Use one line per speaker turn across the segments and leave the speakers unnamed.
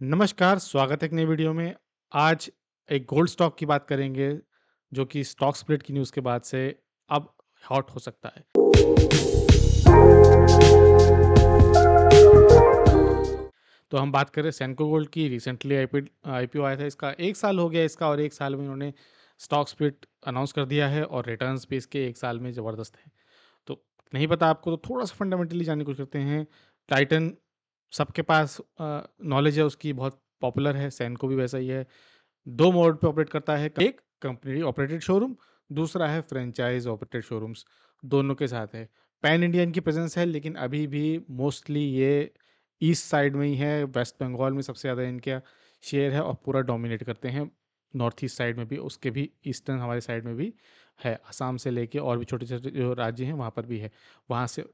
नमस्कार, स्वागत है एक नई वीडियो में। आज एक गोल्ड स्टॉक की बात करेंगे, जो कि स्टॉक स्प्लिट की न्यूज़ के बाद से अब हॉट हो सकता है। तो हम बात करें सेंको गोल्ड की। रिसेंटली आईपीओ आया था इसका। 1 साल हो गया इसका और 1 साल में इन्होंने स्टॉक स्प्लिट अनाउंस कर दिया है और रिटर्न्स भी इसके 1 साल में ज़बरदस्त हैं। तो नहीं पता आपको तो थोड़ा-सा फंडामेंटली जानने की कोशिश करते हैं। टाइटन सबके पास नॉलेज है उसकी, बहुत पॉपुलर है, सेंको भी वैसा ही है। 2 मोड पे ऑपरेट करता है, एक कंपनी ऑपरेटेड शोरूम, दूसरा है फ्रेंचाइज़ ऑपरेटेड शोरूम्स, दोनों के साथ है। पैन इंडिया इनकी प्रेज़ेंस है, लेकिन अभी भी मोस्टली ये ईस्ट साइड में ही है, वेस्ट बंगाल में सबसे ज़्यादा इनका शेयर है और पूरा डोमिनेट करते हैं। नॉर्थ ईस्ट साइड में भी, उसके भी ईस्टर्न हमारे साइड में भी है, असम से लेके और भी छोटे-छोटे जो राज्य हैं वहाँ पर भी है। वहाँ से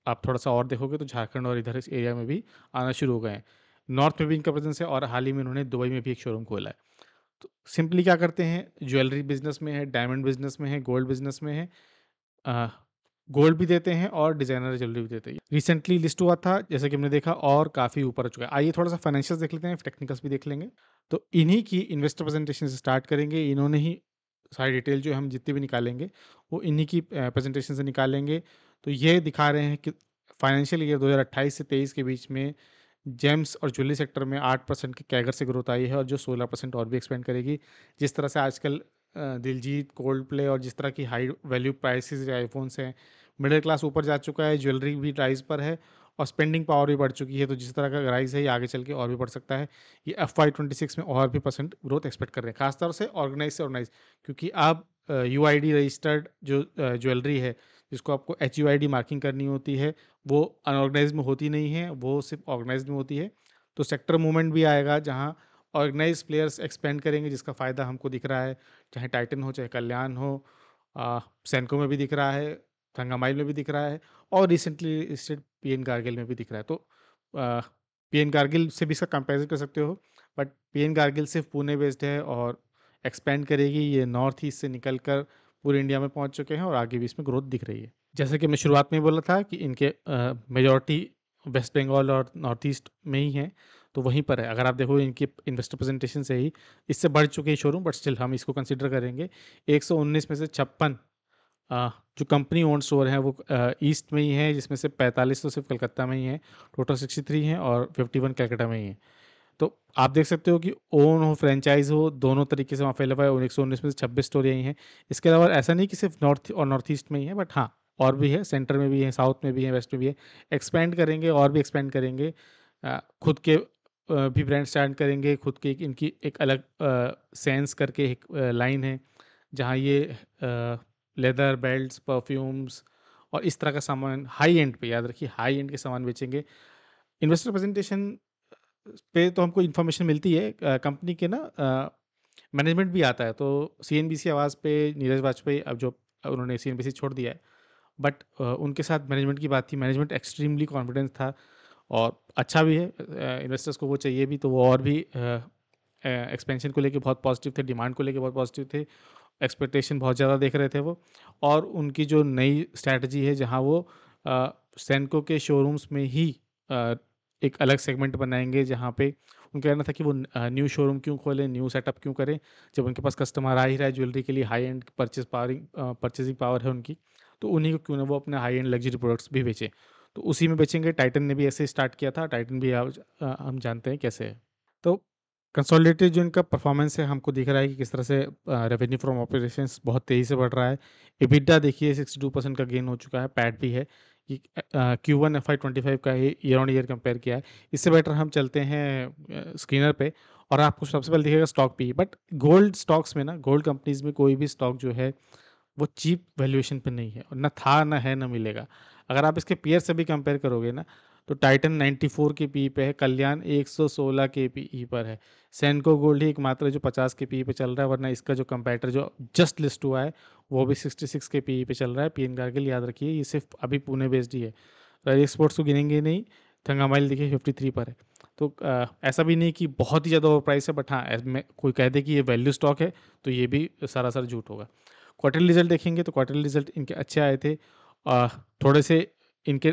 आप थोड़ा-सा और देखोगे तो झारखंड और इधर इस एरिया में भी आना शुरू हो गए हैं। नॉर्थ में भी इनका प्रेज़ेंस है और हाल ही में उन्होंने दुबई में भी एक शोरूम खोला है। तो सिंपली क्या करते हैं, ज्वेलरी बिज़नेस में है, डायमंड बिज़नेस में है, गोल्ड बिज़नेस में है। अ, गोल्ड भी देते हैं और डिज़ाइनर ज्वेलरी भी देते हैं। रिसेंटली लिस्ट हुआ था, जैसे कि हमने देखा, और काफ़ी ऊपर आ चुका है। आइए थोड़ा-सा फाइनेंशियल्स देख लेते हैं, टेक्निकल्स भी देख लेंगे। तो इन्हीं की इन्वेस्टर प्रेज़ेंटेशन से स्टार्ट करेंगे। इन्होंने ही सारी डिटेल जो हम जितनी भी निकालेंगे, वो इन्हीं की प्रेज़ेंटेशन से निकालेंगे। तो ये दिखा रहे हैं कि फाइनेंशियल ईयर 2028 से 23 के बीच में जेम्स और ज्वेलरी सेक्टर में 8% की कैगर से ग्रोथ आई है और जो 16% और भी एक्सपेंड करेगी। जिस तरह से आजकल दिलजीत, कोल्ड प्ले और जिस तरह की हाई वैल्यू प्राइसेस या आईफ़ोन्स हैं, मिडिल क्लास ऊपर जा चुका है, ज्वेलरी भी राइज़ पर है और स्पेंडिंग पावर भी बढ़ चुकी है। तो जिस तरह का राइज़ है, ये आगे चल के और भी बढ़ सकता है। ये एफवाई 26 में और भी परसेंट ग्रोथ एक्सपेक्ट कर रहे हैं, खासतौर से ऑर्गेनाइज़, क्योंकि अब यूआईडी रजिस्टर्ड जो ज्वेलरी है, जिसको आपको एचयूआईडी मार्किंग करनी होती है, वो अनऑर्गेनाइज़्ड में होती नहीं है, वो सिर्फ़ ऑर्गेनाइज़्ड में होती है। तो सेक्टर मूवमेंट भी आएगा, जहाँ ऑर्गेनाइज़्ड प्लेयर्स एक्सपेंड करेंगे, जिसका फ़ायदा हमको दिख रहा है, चाहे टाइटन हो, चाहे कल्याण हो, सेंको में भी दिख रहा है, थंगामाइल में भी दिख रहा है और रिसेंटली लिस्टेड पीएन कारगिल में भी दिख रहा है। तो पीएन कारगिल से भी इसका कंपैरिज़न कर सकते हो, बट पीएन कारगिल सिर्फ़ पुणे बेस्ड है और एक्सपेंड करेगी। ये नॉर्थ ईस्ट से निकल कर पूरे इंडिया में पहुँच चुके हैं और आगे भी इसमें ग्रोथ दिख रही है। जैसे कि मैं शुरुआत में ही बोला था कि इनके मेजॉरिटी वेस्ट बंगाल और नॉर्थ ईस्ट में ही हैं, तो वहीं पर है। अगर आप देखो इनकी इन्वेस्टर प्रेजेंटेशन से ही इससे बढ़ चुके हैं शोरूम, बट स्टिल हम इसको कंसिडर करेंगे। 119 में से 56 जो कंपनी ओन्ड स्टोर हैं वो ईस्ट में ही है, जिसमें से 45 तो सिर्फ कलकत्ता में ही है, टोटल 63 हैं और 51 कलकत्ता में ही है। तो आप देख सकते हो कि ओन हो, फ्रेंचाइज़ हो, दोनों तरीके से वहाँ फैला हुआ है और 119 में से 26 स्टोर यहीं हैं। इसके अलावा ऐसा नहीं कि सिर्फ नॉर्थ और नॉर्थ ईस्ट में ही है, बट हाँ, और भी है, सेंटर में भी है, साउथ में भी है, वेस्ट में भी है। एक्सपेंड करेंगे और भी एक्सपेंड करेंगे। खुद के भी ब्रांड स्टार्ट करेंगे, खुद की इनकी एक अलग सेंस करके एक लाइन है, जहाँ ये लेदर, बेल्ट्स, परफ्यूम्स और इस तरह का सामान हाई एंड पे, याद रखिए, हाई एंड के सामान बेचेंगे। इन्वेस्टर प्रेजेंटेशन पे तो हमको इन्फॉर्मेशन मिलती है, कंपनी के ना मैनेजमेंट भी आता है। तो सीएनबीसी आवाज़ पे नीरज वाजपेयी, अब जो उन्होंने सीएनबीसी छोड़ दिया है, बट उनके साथ मैनेजमेंट की बात थी। मैनेजमेंट एक्सट्रीमली कॉन्फिडेंस था और अच्छा भी है। इन्वेस्टर्स को वो चाहिए भी, तो वो और भी एक्सपेंशन को लेके बहुत पॉजिटिव थे, डिमांड को लेके बहुत पॉजिटिव थे, एक्सपेक्टेशन बहुत ज़्यादा देख रहे थे वो। और उनकी जो नई स्ट्रैटेजी है, जहाँ वो सेंको के शोरूम्स में ही अ, एक अलग सेगमेंट बनाएंगे, जहाँ पे उनका कहना था कि वो न्यू शोरूम क्यों खोलें, न्यू सेटअप क्यों करें, जब उनके पास कस्टमर आ ही रहा है ज्वेलरी के लिए, हाई एंड परचेजिंग पावर है उनकी, तो उन्हीं को क्यों ना वो अपने हाई एंड लग्जरी प्रोडक्ट्स भी बेचें। तो उसी में बेचेंगे। टाइटन ने भी ऐसे स्टार्ट किया था, टाइटन भी हम जानते हैं कैसे है। तो कंसोलिडेटेड जो इनका परफॉर्मेंस है, हमको दिख रहा है कि किस तरह से रेवेन्यू फ्रॉम ऑपरेशंस बहुत तेज़ी से बढ़ रहा है। एबिटा देखिए 62% का गेन हो चुका है, पैट भी है कि Q1 FY25 का ही ईयर ऑन ईयर कंपेयर किया है। इससे बेटर हम चलते हैं स्क्रीनर पे और आपको सबसे पहले दिखेगा stock P. But gold stocks में ना, गोल्ड कंपनीज में कोई भी स्टॉक जो है वो चीप वैल्यूएशन पे नहीं है और ना था, ना है, ना मिलेगा। अगर आप इसके पीयर से भी कंपेयर करोगे ना, तो टाइटन 94 के पी पे है, कल्याण 116 के पी पर है, सेंको गोल्ड ही एकमात्र है जो 50 के पी पे चल रहा है, वरना इसका जो कंपैरेटर जो जस्ट लिस्ट हुआ है वो भी 66 के पी पे चल रहा है। पीएन कारगिल, याद रखिए, ये सिर्फ अभी पुणे बेस्ड ही है, राइज एक्सपोर्ट्स को गिनेंगे नहीं। थंगामाइल देखिए 53 पर है। तो ऐसा भी नहीं कि बहुत ही ज़्यादा ओवर प्राइस है, बट हाँ, में कोई कह दे कि ये वैल्यू स्टॉक है, तो ये भी सरासर झूठ होगा। क्वार्टरली रिजल्ट देखेंगे तो क्वार्टरली रिजल्ट इनके अच्छे आए थे। थोड़े से इनके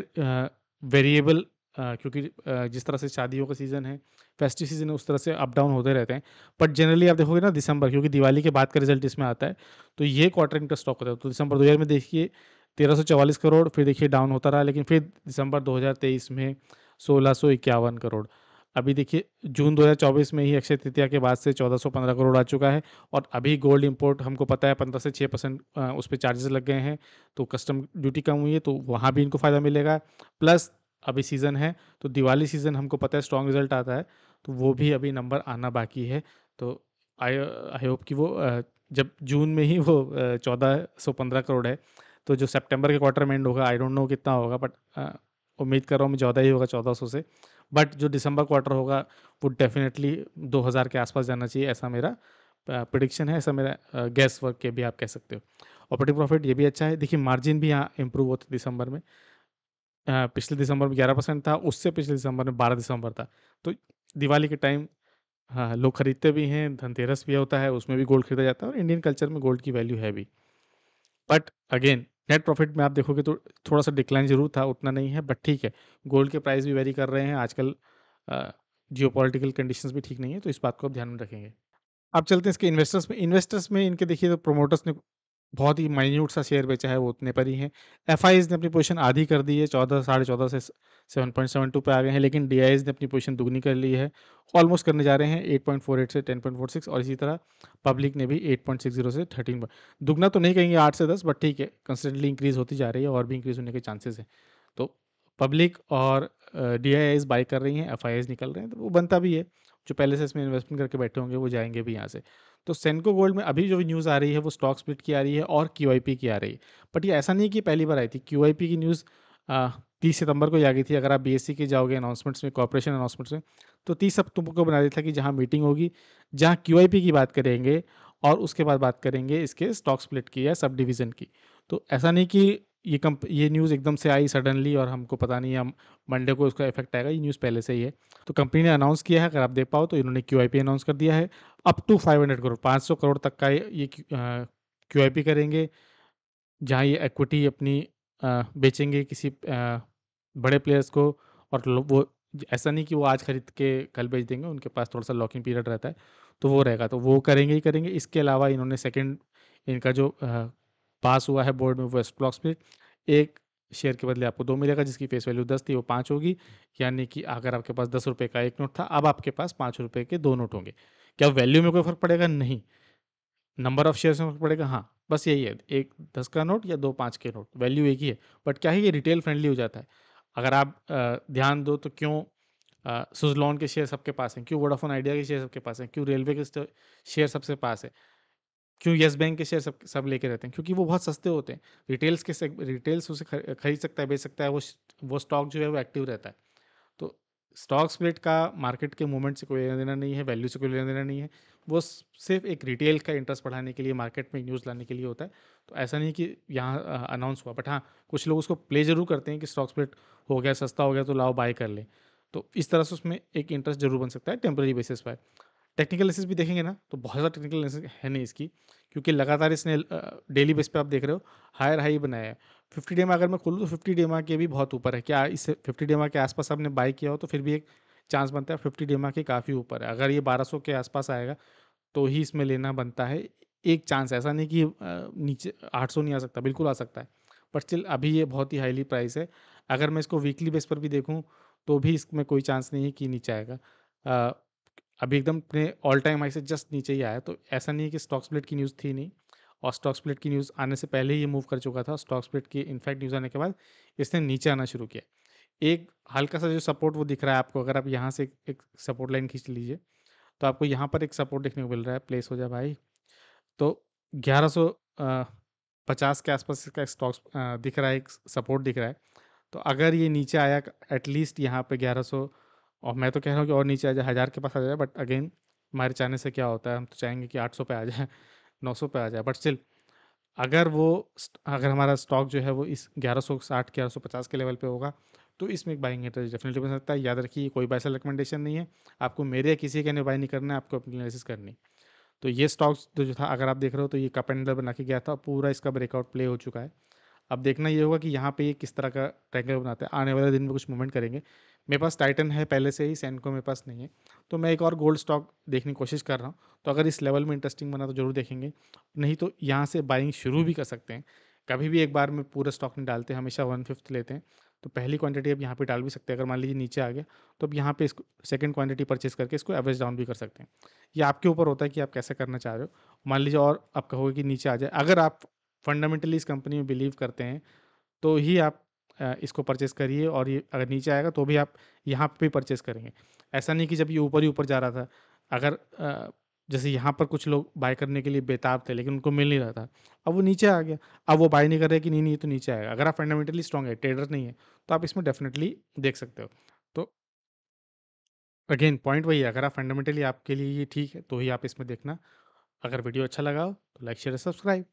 वेरिएबल क्योंकि जिस तरह से शादियों का सीज़न है, फेस्टिव सीज़न है, उस तरह से अप डाउन होते रहते हैं। बट जनरली आप देखोगे ना दिसंबर, क्योंकि दिवाली के बाद का रिजल्ट इसमें आता है, तो ये क्वार्टर इंटर स्टॉक होता है। तो दिसंबर 2000 में देखिए 1344 करोड़, फिर देखिए डाउन होता रहा, लेकिन फिर दिसंबर 2023 में 1651 करोड़। अभी देखिए जून 2024 में ही अक्षय तृतीया के बाद से 1415 करोड़ आ चुका है। और अभी गोल्ड इंपोर्ट हमको पता है 15 से 6% उस पे चार्जेस लग गए हैं, तो कस्टम ड्यूटी कम हुई है, तो वहाँ भी इनको फ़ायदा मिलेगा। प्लस अभी सीज़न है, तो दिवाली सीज़न हमको पता है स्ट्रॉन्ग रिजल्ट आता है, तो वो भी अभी नंबर आना बाकी है। तो आई आई होप कि वो जब जून में ही वो 1415 करोड़ है, तो जो सितंबर के क्वार्टर में एंड होगा, आई डोंट नो कितना होगा, बट उम्मीद कर रहा हूँ मैं ज़्यादा ही होगा 1400 से। बट जो दिसंबर क्वार्टर होगा वो डेफिनेटली 2000 के आसपास जाना चाहिए, ऐसा मेरा प्रिडिक्शन है, ऐसा मेरा गैस वर्क के भी आप कह सकते हो। ऑपरेटिंग प्रॉफिट ये भी अच्छा है। देखिए मार्जिन भी यहाँ इंप्रूव होता है दिसंबर में। पिछले दिसंबर में 11% था, उससे पिछले दिसंबर में 12 दिसंबर था। तो दिवाली के टाइम हाँ, लोग खरीदते भी हैं, धनतेरस भी होता है, उसमें भी गोल्ड खरीदा जाता है और इंडियन कल्चर में गोल्ड की वैल्यू है भी। बट अगेन नेट प्रॉफिट में आप देखोगे तो थोड़ा-सा डिक्लाइन ज़रूर था, उतना नहीं है, बट ठीक है। गोल्ड के प्राइस भी वेरी कर रहे हैं आजकल। जियोपॉलिटिकल कंडीशंस भी ठीक नहीं है, तो इस बात को आप ध्यान में रखेंगे। अब चलते हैं इसके इन्वेस्टर्स में इनके देखिए तो प्रोमोटर्स ने बहुत ही माइन्यूट सा शेयर बेचा है, वो उतने पर ही हैं। एफआईज़ ने अपनी पोजीशन आधी कर दी है, 14 साढ़े 14 से 7.72 पे आ गए हैं, लेकिन डीआईज़ ने अपनी पोजीशन दुगनी कर ली है। ऑलमोस्ट करने जा रहे हैं 8.48 से 10.46, और इसी तरह पब्लिक ने भी 8.60 से 13 दुगना तो नहीं कहेंगे 8 से 10, बट ठीक है, कंसिडरेबली इंक्रीज़ होती जा रही है और भी इंक्रीज़ होने के चांसेस हैं। तो पब्लिक और डीआईआईज़ बाय कर रही हैं, एफआईआईज़ निकल रहे हैं, तो वो बनता भी है। जो पहले से इसमें इन्वेस्टमेंट करके बैठे होंगे वो जाएँगे भी यहाँ से। तो सेंको गोल्ड में अभी जो न्यूज़ आ रही है वो स्टॉक स्प्लिट की आ रही है और क्यूआईपी की आ रही है। बट ये ऐसा नहीं है कि पहली बार आई थी। क्यूआईपी की न्यूज़ 30 सितंबर को ही आ गई थी। अगर आप बीएसई के जाओगे अनाउंसमेंट्स में, कॉर्पोरेशन अनाउंसमेंट्स में, तो 30 अक्टूबर को बना दिया था कि जहाँ मीटिंग होगी, जहाँ क्यूआईपी की बात करेंगे और उसके बाद बात करेंगे इसके स्टॉक स्प्लिट की या सब डिवीज़न की। तो ऐसा नहीं कि ये न्यूज़ एकदम से आई सडनली और हमको पता नहीं है, हम मंडे को उसका इफेक्ट आएगा। ये न्यूज़ पहले से ही है। तो कंपनी ने अनाउंस किया है, अगर आप देख पाओ तो इन्होंने क्यूआईपी अनाउंस कर दिया है। अप टू 500 करोड़, 500 करोड़ तक का ये क्यूआईपी करेंगे, जहाँ ये इक्विटी अपनी बेचेंगे किसी बड़े प्लेयर्स को। और वो ऐसा नहीं कि वो आज खरीद के कल बेच देंगे, उनके पास थोड़ा सा लॉकिंग पीरियड रहता है, तो वो रहेगा, तो वो करेंगे ही करेंगे। इसके अलावा इन्होंने सेकंड इनका जो पास हुआ है बोर्ड में, वो स्टॉक स्प्लिट, एक शेयर के बदले आपको 2 मिलेगा, जिसकी फेस वैल्यू 10 थी वो 5 होगी। यानी कि अगर आपके पास 10 रुपये का एक नोट था, अब आपके पास 5 रुपये के 2 नोट होंगे। क्या वैल्यू में कोई फ़र्क पड़ेगा? नहीं। नंबर ऑफ शेयर्स में फ़र्क पड़ेगा, हाँ, बस यही है, एक 10 का नोट या 2 5 के नोट, वैल्यू एक ही है। बट क्या है, ये रिटेल फ्रेंडली हो जाता है। अगर आप ध्यान दो तो क्यों सुज़लॉन के शेयर सबके पास हैं, क्यों वोडाफोन आइडिया के शेयर सबके पास हैं, क्यों रेलवे के शेयर सबसे पास है, क्यों येस बैंक के शेयर सब लेके रहते हैं, क्योंकि वो बहुत सस्ते होते हैं। रिटेल्स उसे खरीद सकता है, बेच सकता है, वो स्टॉक जो है वो एक्टिव रहता है। तो स्टॉक स्प्लिट का मार्केट के मूवमेंट से कोई लेना देना नहीं है, वैल्यू से कोई लेना देना नहीं है। वो सिर्फ एक रिटेल का इंटरेस्ट बढ़ाने के लिए, मार्केट में न्यूज़ लाने के लिए होता है। तो ऐसा नहीं कि यहाँ अनाउंस हुआ, बट हाँ, कुछ लोग उसको प्ले जरूर करते हैं कि स्टॉक स्प्लिट हो गया, सस्ता हो गया, तो लाओ बाय कर लें। तो इस तरह से उसमें एक इंटरेस्ट जरूर बन सकता है टेम्पररी बेसिस पर। टेक्निकल एनालिसिस भी देखेंगे ना, तो बहुत ज़्यादा टेक्निकल एनालिसिस है नहीं इसकी, क्योंकि लगातार इसने डेली बेस पे आप देख रहे हो हायर हाई बनाया है। 50 डे में अगर मैं खोलूँ तो 50 डे के भी बहुत ऊपर है। क्या इस 50 डे के आसपास आपने बाय किया हो तो फिर भी एक चांस बनता है। 50 डे के काफ़ी ऊपर है। अगर ये 1200 के आसपास आएगा तो ही इसमें लेना बनता है। एक चांस, ऐसा नहीं कि नीचे 800 नहीं आ सकता, बिल्कुल आ सकता है, बट स्टिल अभी ये बहुत ही हाईली प्राइस है। अगर मैं इसको वीकली बेस पर भी देखूँ तो भी इसमें कोई चांस नहीं है कि नीचे आएगा। अ, अभी एकदम अपने ऑल टाइम हाई से जस्ट नीचे ही आया, तो ऐसा नहीं है कि स्टॉक स्प्लिट की न्यूज़ थी नहीं, और स्टॉक स्प्लिट की न्यूज़ आने से पहले ही ये मूव कर चुका था। स्टॉक स्प्लिट की इनफैक्ट न्यूज़ आने के बाद इसने नीचे आना शुरू किया। एक हल्का सा जो सपोर्ट वो दिख रहा है आपको, अगर आप यहाँ से एक सपोर्ट लाइन खींच लीजिए तो आपको यहाँ पर एक सपोर्ट देखने को मिल रहा है। प्लेस हो जाए भाई, तो 1150 के आसपास इसका स्टॉक दिख रहा है, एक सपोर्ट दिख रहा है। तो अगर ये नीचे आया एटलीस्ट यहाँ पे 1100, और मैं तो कह रहा हूँ कि और नीचे आ जाए, 1000 के पास आ जाए, बट अगेन हमारे चाहने से क्या होता है, हम तो चाहेंगे कि 800 पे आ जाए, 900 पे आ जाए, बट स्टिल अगर हमारा स्टॉक जो है वो इस 1160 1150 के लेवल पे होगा तो इसमें एक बाइंग इंटरेस्ट डेफिनेटली बन सकता है। याद रखिए कोई बाय सेल रिकमेंडेशन नहीं है, आपको मेरे या किसी के ने बाय नहीं करना है, आपको अपनी एनालिसिस करनी है। तो ये स्टॉक्स जो था, अगर आप देख रहे हो तो ये कप एंड बना के गया था, पूरा इसका ब्रेकआउट प्ले हो चुका है। अब देखना ये होगा कि यहाँ पे ये किस तरह का ट्रायंगल बनाता है। आने वाले दिन में कुछ मूवमेंट करेंगे। मेरे पास टाइटन है पहले से ही, सेनको मेरे पास नहीं है, तो मैं एक और गोल्ड स्टॉक देखने की कोशिश कर रहा हूँ। तो अगर इस लेवल में इंटरेस्टिंग बना तो ज़रूर देखेंगे, नहीं तो यहाँ से बाइंग शुरू भी कर सकते हैं। कभी भी एक बार में पूरा स्टॉक नहीं डालते, हमेशा 1/5 लेते हैं। तो पहली क्वांटिटी अब यहाँ पे डाल भी सकते हैं। अगर मान लीजिए नीचे आ गया तो अब यहाँ पे इसको सेकंड क्वांटिटी परचेज करके इसको एवरेज डाउन भी कर सकते हैं। ये आपके ऊपर होता है कि आप कैसे करना चाह रहे हो। मान लीजिए और आप कहोगे कि नीचे आ जाए, अगर आप फंडामेंटली इस कंपनी में बिलीव करते हैं तो ही आप इसको परचेस करिए, और ये अगर नीचे आएगा तो भी आप यहाँ पे भी परचेस करेंगे। ऐसा नहीं कि जब ये ऊपर ही ऊपर जा रहा था, अगर जैसे यहाँ पर कुछ लोग बाय करने के लिए बेताब थे लेकिन उनको मिल नहीं रहा था, अब वो नीचे आ गया, अब वो बाय नहीं कर रहे कि नहीं नहीं ये तो नीचे आएगा। अगर आप फंडामेंटली स्ट्रांग है, ट्रेडर नहीं है, तो आप इसमें डेफिनेटली देख सकते हो। तो अगेन पॉइंट वही है, अगर आप फंडामेंटली आपके लिए ये ठीक है तो ही आप इसमें देखना। अगर वीडियो अच्छा लगा हो तो लाइक शेयर सब्सक्राइब।